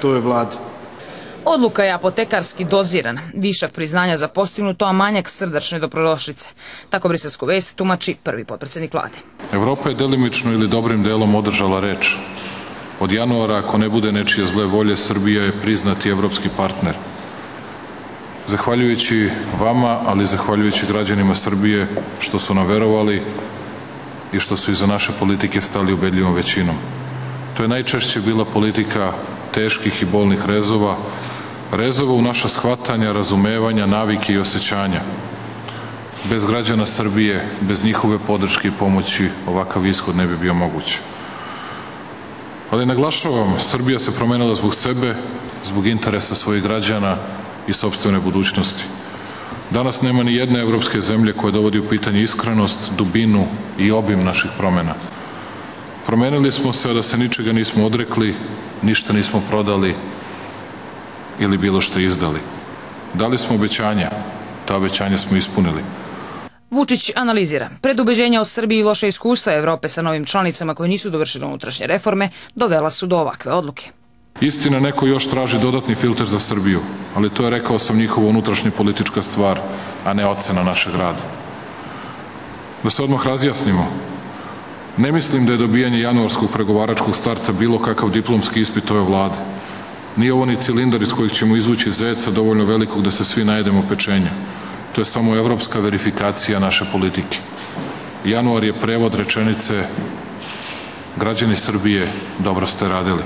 ove vlade. Odluka je apotekarski dozirana, višak priznanja za postignuto, a manjak srdačne dobrodošlice. Tako Briselsku vest tumači prvi potpredsjednik vlade. Evropa je delimično ili dobrim delom održala reč. Od januara, ako ne bude nečije zle volje, Srbija je priznati evropski partner. Zahvaljujući vama, ali zahvaljujući građanima Srbije što su nam verovali i što su iza naše politike stali ubedljivom većinom. To je najčešće bila politika teških i bolnih rezova u naša shvatanja, razumevanja, navike i osjećanja. Bez građana Srbije, bez njihove podrške i pomoći, ovakav ishod ne bi bio moguć. Ali naglašavam, Srbija se promenila zbog sebe, zbog interesa svojih građana i sopstvene budućnosti. Danas nema ni jedne evropske zemlje koja dovodi u pitanje iskrenost, dubinu i obim naših promena. Promenili smo se, a da se ničega nismo odrekli, ništa nismo prodali ili bilo što izdali. Dali smo obećanja, ta obećanja smo ispunili. Vučić analizira. Predubeđenja o Srbiji i loše iskustva Evrope sa novim članicama koje nisu dovršile unutrašnje reforme dovela su do ovakve odluke. Istina, neko još traži dodatni filter za Srbiju, ali to je, rekao sam, njihova unutrašnja politička stvar, a ne ocena našeg rada. Da se odmah razjasnimo, ne mislim da je dobijanje januarskog pregovaračkog starta bilo kakav diplomski ispit ove vlade. Nije ovo ni cilindar iz kojeg ćemo izvući zeca dovoljno velikog da se svi najedemo pečenja. To je samo evropska verifikacija naše politike. Januar je prevod rečenice: građani Srbije, dobro ste radili.